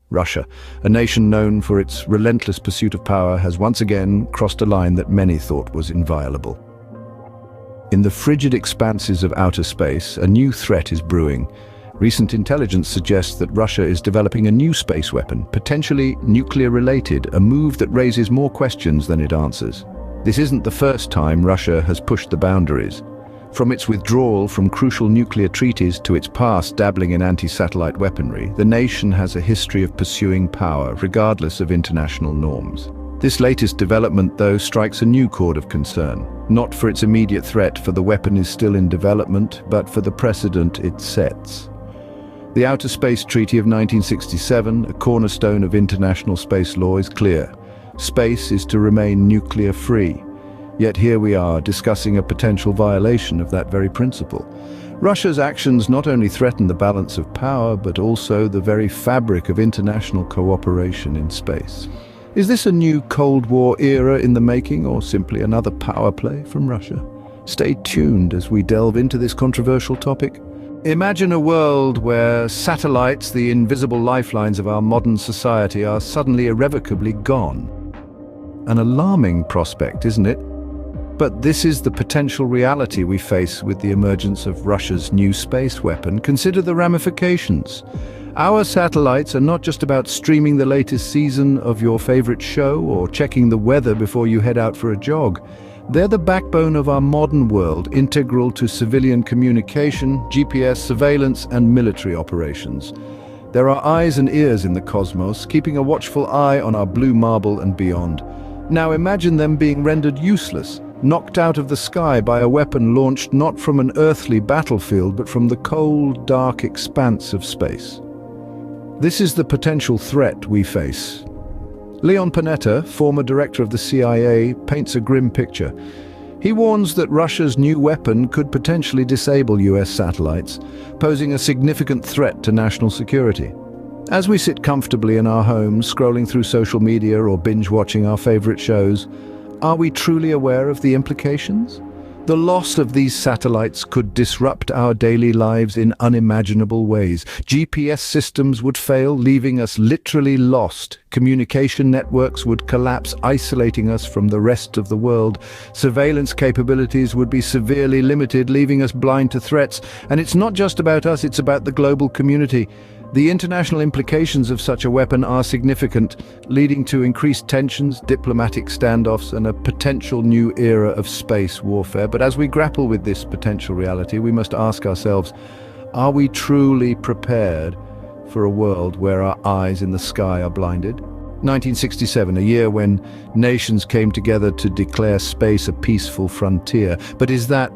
Russia, a nation known for its relentless pursuit of power, has once again crossed a line that many thought was inviolable. In the frigid expanses of outer space, a new threat is brewing. Recent intelligence suggests that Russia is developing a new space weapon, potentially nuclear-related, a move that raises more questions than it answers. This isn't the first time Russia has pushed the boundaries. From its withdrawal from crucial nuclear treaties to its past dabbling in anti-satellite weaponry, the nation has a history of pursuing power, regardless of international norms. This latest development, though, strikes a new chord of concern. Not for its immediate threat, for the weapon is still in development, but for the precedent it sets. The Outer Space Treaty of 1967, a cornerstone of international space law, is clear. Space is to remain nuclear-free. Yet here we are, discussing a potential violation of that very principle. Russia's actions not only threaten the balance of power, but also the very fabric of international cooperation in space. Is this a new Cold War era in the making, or simply another power play from Russia? Stay tuned as we delve into this controversial topic. Imagine a world where satellites, the invisible lifelines of our modern society, are suddenly irrevocably gone. An alarming prospect, isn't it? But this is the potential reality we face with the emergence of Russia's new space weapon. Consider the ramifications. Our satellites are not just about streaming the latest season of your favorite show or checking the weather before you head out for a jog. They're the backbone of our modern world, integral to civilian communication, GPS surveillance, and military operations. There are eyes and ears in the cosmos, keeping a watchful eye on our blue marble and beyond. Now imagine them being rendered useless, knocked out of the sky by a weapon launched not from an earthly battlefield, but from the cold, dark expanse of space. This is the potential threat we face. Leon Panetta, former director of the CIA, paints a grim picture. He warns that Russia's new weapon could potentially disable US satellites, posing a significant threat to national security. As we sit comfortably in our homes, scrolling through social media or binge-watching our favorite shows, are we truly aware of the implications? The loss of these satellites could disrupt our daily lives in unimaginable ways. GPS systems would fail, leaving us literally lost. Communication networks would collapse, isolating us from the rest of the world. Surveillance capabilities would be severely limited, leaving us blind to threats. And it's not just about us, it's about the global community. The international implications of such a weapon are significant, leading to increased tensions, diplomatic standoffs, and a potential new era of space warfare. But as we grapple with this potential reality, we must ask ourselves, are we truly prepared for a world where our eyes in the sky are blinded? 1967, a year when nations came together to declare space a peaceful frontier. But is that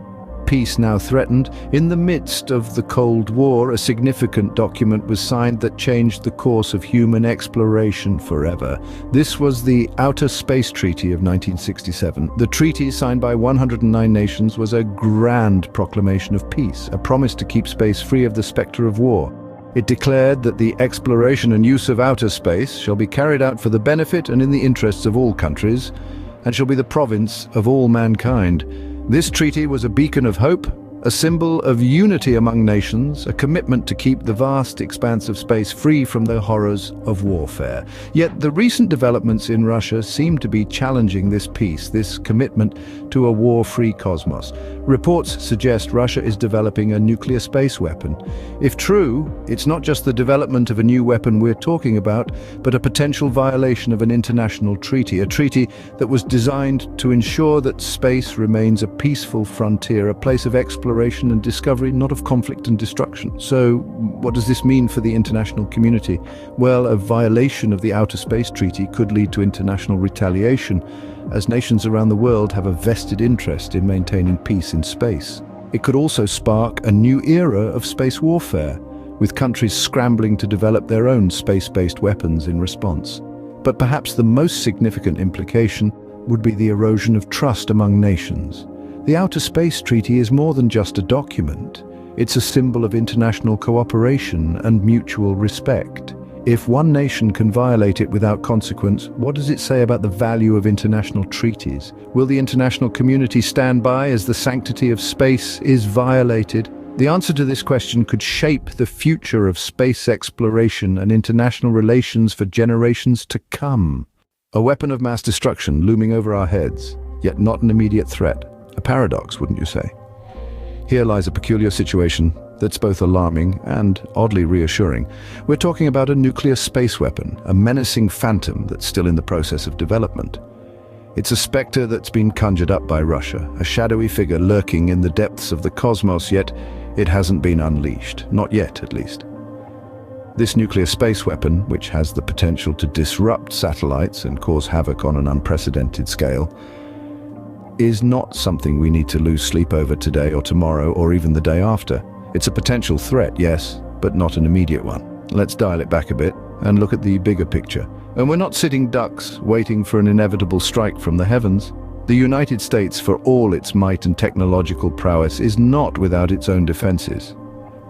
peace now threatened? In the midst of the Cold War, a significant document was signed that changed the course of human exploration forever. This was the Outer Space Treaty of 1967. The treaty, signed by 109 nations, was a grand proclamation of peace, a promise to keep space free of the specter of war. It declared that the exploration and use of outer space shall be carried out for the benefit and in the interests of all countries, and shall be the province of all mankind. This treaty was a beacon of hope, a symbol of unity among nations, a commitment to keep the vast expanse of space free from the horrors of warfare. Yet the recent developments in Russia seem to be challenging this peace, this commitment to a war-free cosmos. Reports suggest Russia is developing a nuclear space weapon. If true, it's not just the development of a new weapon we're talking about, but a potential violation of an international treaty, a treaty that was designed to ensure that space remains a peaceful frontier, a place of exploration and discovery, not of conflict and destruction. So, what does this mean for the international community? Well, a violation of the Outer Space Treaty could lead to international retaliation, as nations around the world have a vested interest in maintaining peace in space. It could also spark a new era of space warfare, with countries scrambling to develop their own space-based weapons in response. But perhaps the most significant implication would be the erosion of trust among nations. The Outer Space Treaty is more than just a document. It's a symbol of international cooperation and mutual respect. If one nation can violate it without consequence, what does it say about the value of international treaties? Will the international community stand by as the sanctity of space is violated? The answer to this question could shape the future of space exploration and international relations for generations to come. A weapon of mass destruction looming over our heads, yet not an immediate threat. A paradox, wouldn't you say? Here lies a peculiar situation that's both alarming and oddly reassuring. We're talking about a nuclear space weapon, a menacing phantom that's still in the process of development. It's a specter that's been conjured up by Russia, a shadowy figure lurking in the depths of the cosmos, yet it hasn't been unleashed, not yet at least. This nuclear space weapon, which has the potential to disrupt satellites and cause havoc on an unprecedented scale, is not something we need to lose sleep over today or tomorrow or even the day after. It's a potential threat, yes, but not an immediate one. Let's dial it back a bit and look at the bigger picture. And we're not sitting ducks waiting for an inevitable strike from the heavens. The United States, for all its might and technological prowess, is not without its own defenses.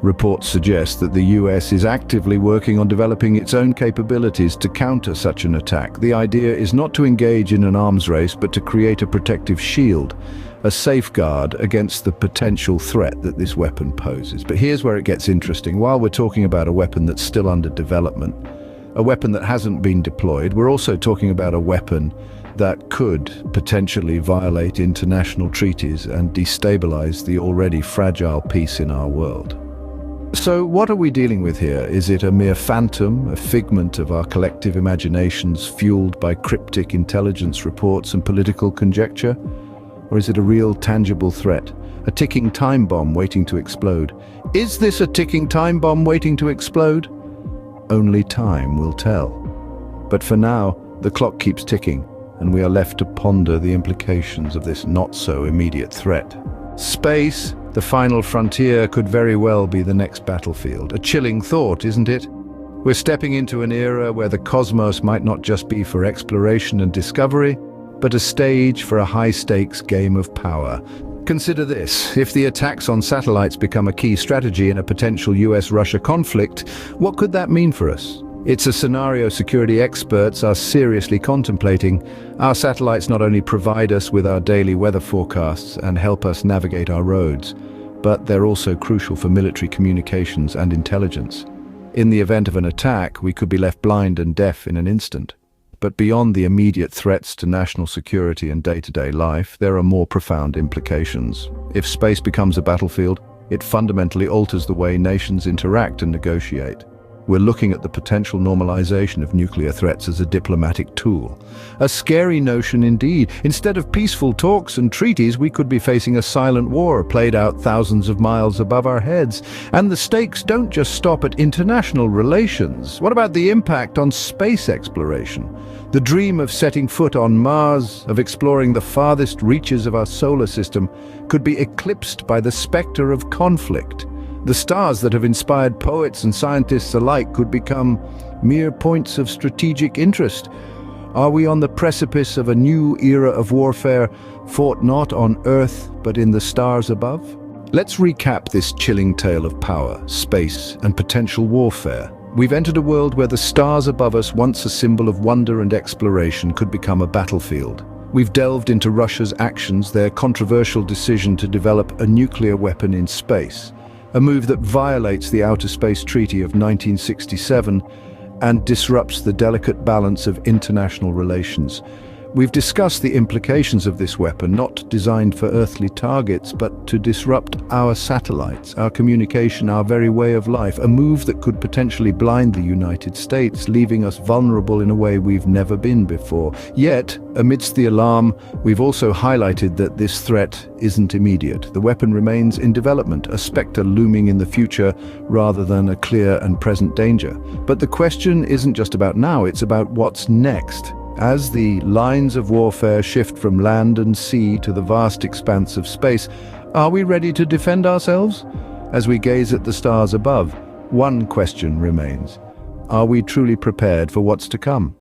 Reports suggest that the US is actively working on developing its own capabilities to counter such an attack. The idea is not to engage in an arms race, but to create a protective shield, a safeguard against the potential threat that this weapon poses. But here's where it gets interesting. While we're talking about a weapon that's still under development, a weapon that hasn't been deployed, we're also talking about a weapon that could potentially violate international treaties and destabilize the already fragile peace in our world. So what are we dealing with here? Is it a mere phantom, a figment of our collective imaginations fueled by cryptic intelligence reports and political conjecture? Or is it a real, tangible threat, a ticking time bomb waiting to explode? Is this a ticking time bomb waiting to explode? Only time will tell. But for now, the clock keeps ticking, and we are left to ponder the implications of this not-so-immediate threat. Space, the final frontier, could very well be the next battlefield. A chilling thought, isn't it? We're stepping into an era where the cosmos might not just be for exploration and discovery, but a stage for a high-stakes game of power. Consider this: if the attacks on satellites become a key strategy in a potential US-Russia conflict, what could that mean for us? It's a scenario security experts are seriously contemplating. Our satellites not only provide us with our daily weather forecasts and help us navigate our roads, but they're also crucial for military communications and intelligence. In the event of an attack, we could be left blind and deaf in an instant. But beyond the immediate threats to national security and day-to-day life, there are more profound implications. If space becomes a battlefield, it fundamentally alters the way nations interact and negotiate. We're looking at the potential normalization of nuclear threats as a diplomatic tool. A scary notion indeed. Instead of peaceful talks and treaties, we could be facing a silent war played out thousands of miles above our heads. And the stakes don't just stop at international relations. What about the impact on space exploration? The dream of setting foot on Mars, of exploring the farthest reaches of our solar system, could be eclipsed by the specter of conflict. The stars that have inspired poets and scientists alike could become mere points of strategic interest. Are we on the precipice of a new era of warfare, fought not on Earth but in the stars above? Let's recap this chilling tale of power, space, and potential warfare. We've entered a world where the stars above us, once a symbol of wonder and exploration, could become a battlefield. We've delved into Russia's actions, their controversial decision to develop a nuclear weapon in space. A move that violates the Outer Space Treaty of 1967 and disrupts the delicate balance of international relations. We've discussed the implications of this weapon, not designed for earthly targets, but to disrupt our satellites, our communication, our very way of life, a move that could potentially blind the United States, leaving us vulnerable in a way we've never been before. Yet, amidst the alarm, we've also highlighted that this threat isn't immediate. The weapon remains in development, a specter looming in the future rather than a clear and present danger. But the question isn't just about now, it's about what's next. As the lines of warfare shift from land and sea to the vast expanse of space, are we ready to defend ourselves? As we gaze at the stars above, one question remains: are we truly prepared for what's to come?